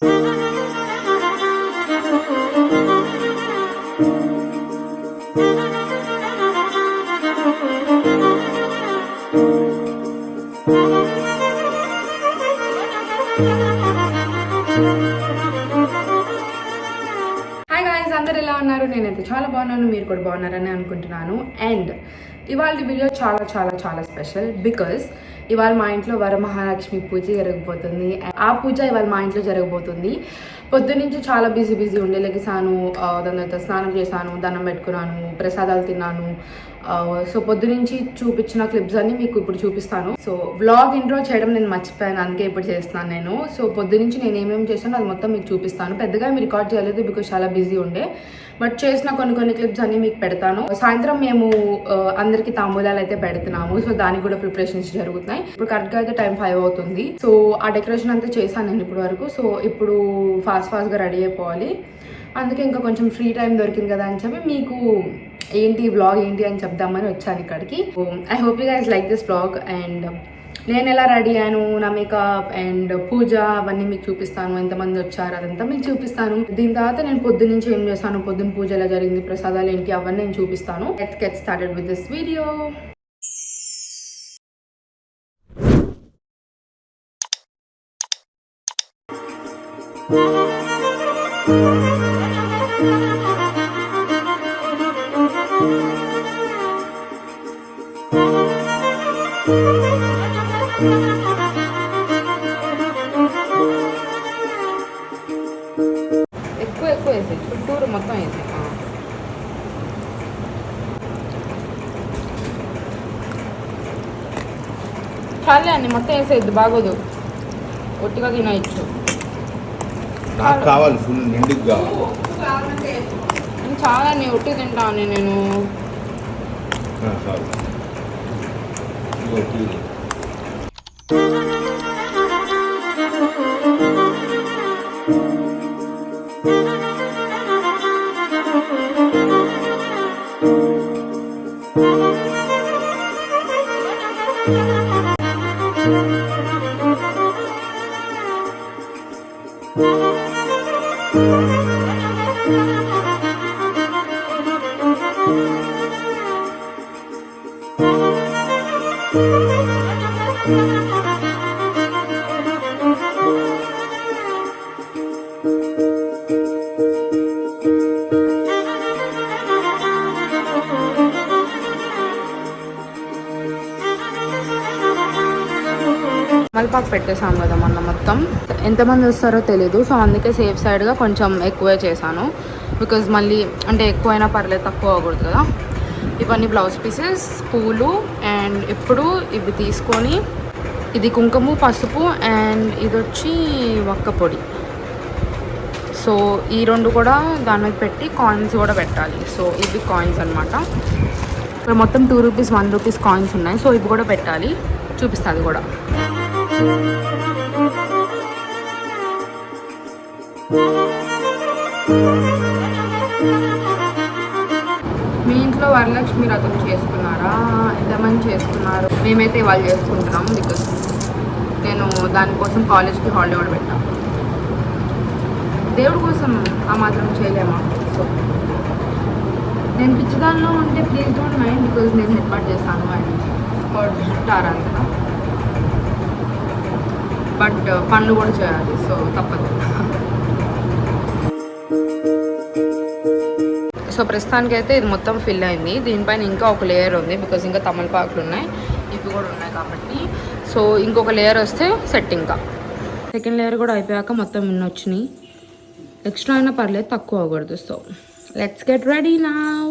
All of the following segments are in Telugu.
అందరు ఎలా ఉన్నారు? నేనైతే చాలా బాగున్నాను, మీరు కూడా బాగున్నారని అనుకుంటున్నాను. అండ్ ఇవాళ వీడియో చాలా చాలా చాలా స్పెషల్ బికాస్ ఇవాళ మా ఇంట్లో వరమహాలక్ష్మి పూజ జరగబోతుంది. ఆ పూజ ఇవాళ మా ఇంట్లో జరగబోతుంది. పొద్దునుంచి చాలా బిజీ ఉండే, లెగిసాను, దాని తర్వాత స్నానం చేశాను, దండం పెట్టుకున్నాను, ప్రసాదాలు తిన్నాను. సో పొద్దునుంచి చూపించిన క్లిప్స్ అన్ని మీకు ఇప్పుడు చూపిస్తాను. సో వ్లాగ్ ఇంట్రో చేయడం నేను మర్చిపోయాను, అందుకే ఇప్పుడు చేస్తున్నాను నేను. సో పొద్దునుంచి నేను ఏమేమి చేస్తానో అది మొత్తం మీకు చూపిస్తాను. పెద్దగా మీరు రికార్డ్ చేయలేదు బికాస్ చాలా బిజీ ఉండే, బట్ చేసిన కొన్ని క్లిప్స్ అన్ని మీకు పెడతాను. సాయంత్రం మేము అందరికి తాంబూలాలు అయితే పెడుతున్నాము, సో దానికి కూడా ప్రిపరేషన్స్ జరుగుతున్నాయి. ఇప్పుడు కరెక్ట్గా అయితే టైం 5 అవుతుంది. సో ఆ డెకరేషన్ అంతా చేశాను నేను ఇప్పటి వరకు. సో ఇప్పుడు ఫాస్ట్గా రెడీ అయిపోవాలి. అందుకే ఇంకా కొంచెం ఫ్రీ టైం దొరికింది కదా అని చెప్పి మీకు ఏంటి వ్లాగ్ ఏంటి అని చెప్దామని వచ్చాను ఇక్కడికి. I hope you guys like this vlog. And నేను ఎలా రెడీ అయ్యాను, నా మేకప్ అండ్ పూజ అవన్నీ మీకు చూపిస్తాను. ఎంతమంది వచ్చారు అదంతా మీకు చూపిస్తాను. దీని తర్వాత నేను పొద్దున్న నుంచి ఏం చేస్తాను, పొద్దున్న పూజ ఎలా జరిగింది, ప్రసాదాలు ఏంటి అవన్నీ నేను చూపిస్తాను. Let's get started with this video. ఎక్కువ వేసి చుట్టూరు మొత్తం వేసి చాలే అన్ని మొత్తం వేసేది బాగోదు, ఒట్టిగా తినవచ్చు. నాకు కావాలి ఫుల్ నిండుగా చాలా నీ ఒట్టి తింటాను నేను. మల్పాకు పెట్టేసాం కదా మొన్న మొత్తం. ఎంతమంది వస్తారో తెలీదు, సో అందుకే సేఫ్ సైడ్గా కొంచెం ఎక్కువే చేశాను. బికాజ్ మళ్ళీ అంటే ఎక్కువైనా పర్లేదు, తక్కువ అవ్వకూడదు కదా. ఇవన్నీ బ్లౌజ్ పీసెస్, పూలు, అండ్ ఇప్పుడు ఇవి తీసుకొని ఇది కుంకుమ, పసుపు, అండ్ ఇది వచ్చి వక్క పొడి. సో ఈ రెండు కూడా దాని మీద పెట్టి కాయిన్స్ కూడా పెట్టాలి. సో ఇవి కాయిన్స్ అనమాట. ఇక్కడ మొత్తం 2 రూపీస్ 1 రూపీస్ కాయిన్స్ ఉన్నాయి. సో ఇవి కూడా పెట్టాలి, చూపిస్తుంది కూడా. మీ ఇంట్లో వరలక్ష్మి వ్రతం చేసుకున్నారా? ఎంతమంది చేసుకున్నారు? మేమైతే ఇవాళ చేసుకుంటున్నాం బికాస్ నేను దానికోసం కాలేజ్కి హాలిడే కూడా పెట్టాను. దేవుడి కోసం ఆ మాత్రం చేయలేమా? సో నేను పిచ్చిదాల్లో ఉంటే ప్లీజ్ డోంట్ మైండ్, బికాజ్ నేను హెడ్ పార్ట్ చేస్తాను అండ్ కొట్టారంతా. బట్ పనులు కూడా చేయాలి, సో తప్పదు. సో ప్రస్తుతానికి అయితే ఇది మొత్తం ఫిల్ అయింది. దీనిపైన ఇంకా ఒక లేయర్ ఉంది బికాజ్ ఇంకా తమలపాకులు ఉన్నాయి, ఇవి కూడా ఉన్నాయి కాబట్టి. సో ఇంకొక లేయర్ వస్తే సెట్. ఇంకా సెకండ్ లేయర్ కూడా అయిపోయాక మొత్తం ఇన్ని వచ్చినాయి. ఎక్స్ట్రా అయినా పర్లేదు, తక్కువ అవ్వకూడదు. So let's get ready now.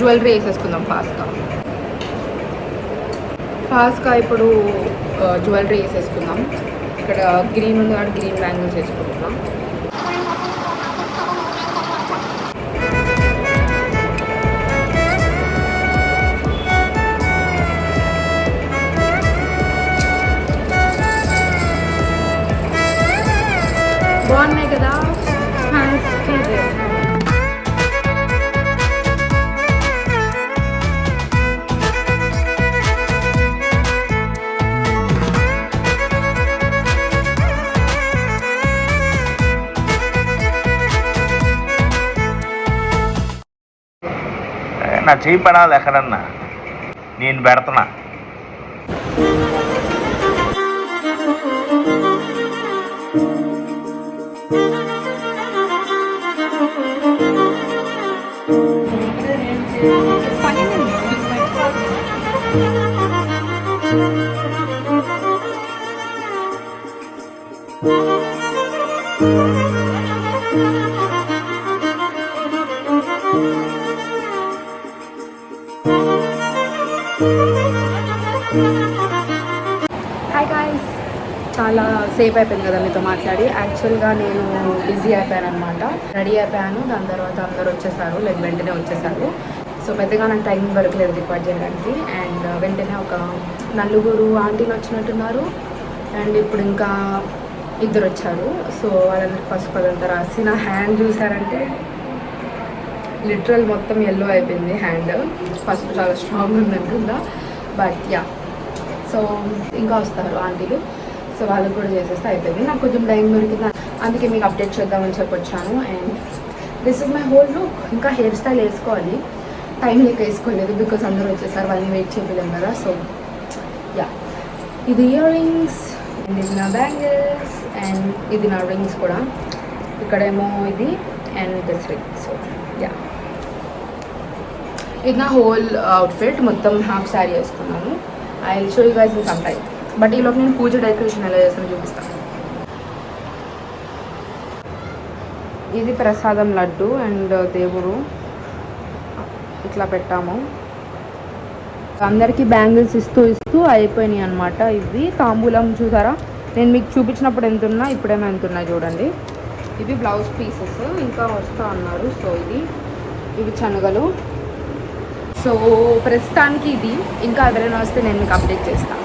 Jewellery వేసేసుకుందాం ఫాస్ట్గా. ఫాస్ట్గా ఇప్పుడు జ్యువెలరీ వేసేసుకుందాం. ఇక్కడ గ్రీన్ ఉంది కాబట్టి గ్రీన్ బ్యాంగిల్స్ వేసుకుంటున్నాం. బాగున్నాయి కదా. నా చేయి పడాలి ఎక్కడన్నా, నేను పెడుతున్నా. హాయ్ గాయ్స్, చాలా సేఫ్ అయిపోయింది కదా మీతో మాట్లాడి. యాక్చువల్గా నేను బిజీ అయిపోయాను అనమాట. రెడీ అయిపోయాను, దాని తర్వాత అందరు వచ్చేసారు, వెంటనే వచ్చేసారు. సో పెద్దగా నాకు టైం దొరకలేదు రికార్డ్ చేయడానికి. అండ్ వెంటనే ఒక నలుగురు ఆంటీలు వచ్చినట్టున్నారు. అండ్ ఇప్పుడు ఇంకా ఇద్దరు వచ్చారు. సో వాళ్ళందరికి పసుపు అదంతా రాసి, నా హ్యాండ్ చూసారంటే లిటరల్ మొత్తం ఎల్లో అయిపోయింది హ్యాండ్. పసుపు చాలా స్ట్రాంగ్ ఉందంటుందా. బట్ యా, సో ఇంకా వస్తారు ఆంటీలు. సో వాళ్ళకి కూడా చేసేస్తే అయిపోయింది. నాకు కొంచెం టైం దొరికింది, అందుకే మీకు అప్డేట్ చేద్దామని చెప్పొచ్చాను. And this is my whole look. ఇంకా హెయిర్ స్టైల్ వేసుకోవాలి, టైం లేక వేసుకోలేదు బికాస్ అందరూ వచ్చేసారు, వాళ్ళని వెయిట్ చేయలేం కదా. సో యా, ఇది ఇయర్ రింగ్స్ అండ్ ఇది నా బ్యాంగిల్స్ అండ్ ఇది నా రింగ్స్ కూడా. ఇక్కడేమో ఇది and this ring. So yeah, ఇది నా హోల్ అవుట్ఫిట్. మొత్తం హాఫ్ శారీ వేసుకున్నాను. I will show you guys in some time. But ఈలోపు నేను పూజ డెకరేషన్ ఎలా చేస్తానో చూపిస్తాను. ఇది ప్రసాదం లడ్డు అండ్ దేవుడు ఇట్లా పెట్టాము. అందరికీ బ్యాంగిల్స్ ఇస్తూ అయిపోయినాయి అనమాట. ఇవి తాంబూలం చూసారా, నేను మీకు చూపించినప్పుడు ఎంత ఉన్నా ఇప్పుడేమో ఎంత ఉన్నాయి చూడండి. ఇవి బ్లౌజ్ పీసెస్ ఇంకా వస్తా అన్నారు. సో ఇవి శనగలు. సో ప్రస్తుతానికి ఇది, ఇంకా ఎవరైనా వస్తే నేను మీకు అప్డేట్ చేస్తాను.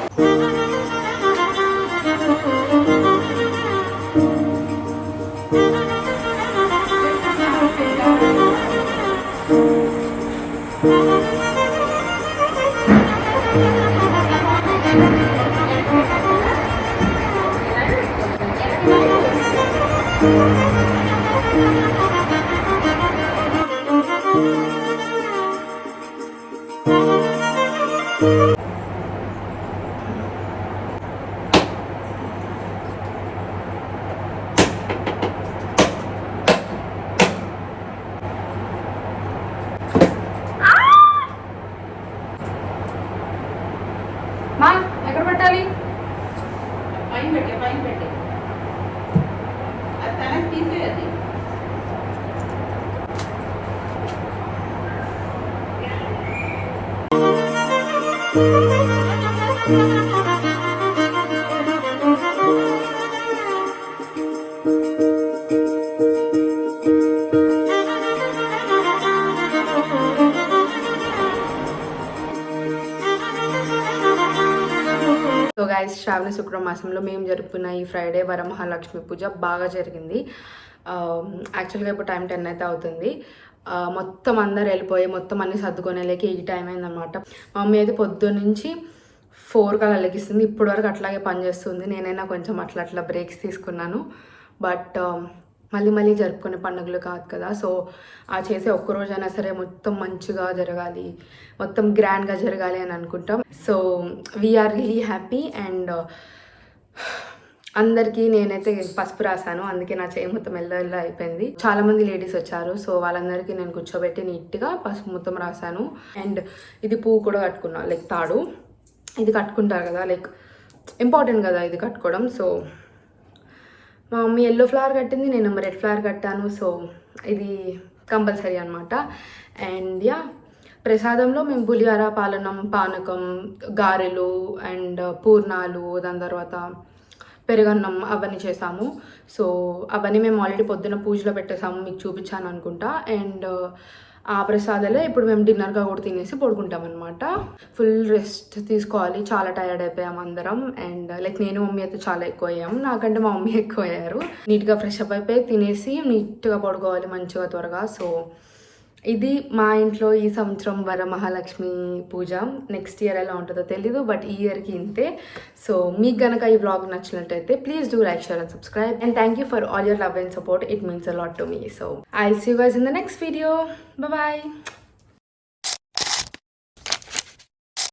మా ఎక్కడ పెట్టాలి? పైన పెట్టే అది తనకి తీసేది. సో గైస్, శ్రావణ శుక్ర మాసంలో మేము జరుపుకున్న ఈ ఫ్రైడే వరమహాలక్ష్మి పూజ బాగా జరిగింది. యాక్చువల్గా ఇప్పుడు టైం 10 అయితే అవుతుంది. మొత్తం అందరు వెళ్ళిపోయి మొత్తం అన్ని సర్దుకొనేలేక ఈ టైం అయిందనమాట. మా మమ్మీ అయితే పొద్దున్న నుంచి 4 కల్లా లెగిస్తుంది. ఇప్పటి వరకు అట్లాగే పనిచేస్తుంది. నేనైనా కొంచెం అట్లా బ్రేక్స్ తీసుకున్నాను. బట్ మళ్ళీ జరుపుకునే పండుగలు కాదు కదా. సో ఆ చేసే ఒక్కరోజైనా సరే మొత్తం మంచిగా జరగాలి, మొత్తం గ్రాండ్గా జరగాలి అని అనుకుంటాం. So we are really happy. And అందరికీ నేనైతే పసుపు రాశాను, అందుకే నా చేయి మొత్తం ఎల్లో అయిపోయింది. చాలా మంది లేడీస్ వచ్చారు. సో వాళ్ళందరికీ నేను కూర్చోబెట్టి నీట్గా పసుపు మొత్తం రాశాను. అండ్ ఇది పువ్వు కూడా కట్టుకున్నా, లైక్ తాడు. ఇది కట్టుకుంటారు కదా, లైక్ ఇంపార్టెంట్ కదా ఇది కట్టుకోవడం. సో మా మమ్మీ ఎల్లో ఫ్లవర్ కట్టింది, నేను రెడ్ ఫ్లవర్ కట్టాను. సో ఇది కంపల్సరీ అనమాట. అండ్ యా, ప్రసాదంలో మేము పులిహార, పాలనం, పానకం, గారెలు అండ్ పూర్ణాలు, దాని తర్వాత పెరుగన్నం అవన్నీ చేసాము. సో అవన్నీ మేము ఆల్రెడీ పొద్దున్న పూజలో పెట్టేసాము, మీకు చూపించాను అనుకుంటా. అండ్ ఆ ప్రసాదాలే ఇప్పుడు మేము డిన్నర్గా కూడా తినేసి పడుకుంటాం అనమాట. ఫుల్ రెస్ట్ తీసుకోవాలి, చాలా టైర్డ్ అయిపోయాం అందరం. అండ్ లైక్ నేను మమ్మీ అయితే చాలా ఎక్కువ అయ్యాము, నాకంటే మా మమ్మీ ఎక్కువ అయ్యారు. నీట్గా ఫ్రెష్ అప్ అయిపోయి తినేసి నీట్గా పడుకోవాలి మంచిగా త్వరగా. సో ఇది మా ఇంట్లో ఈ సంవత్సరం వరమహాలక్ష్మి పూజ. నెక్స్ట్ ఇయర్ ఎలా ఉంటుందో తెలీదు, బట్ ఈ ఇయర్కి ఇంతే. సో మీకు కనుక ఈ వ్లాగ్ నచ్చినట్టయితే please do like, share and subscribe. And thank you for all your love and support. It means a lot to me. So I will see you guys in the next video. Bye bye.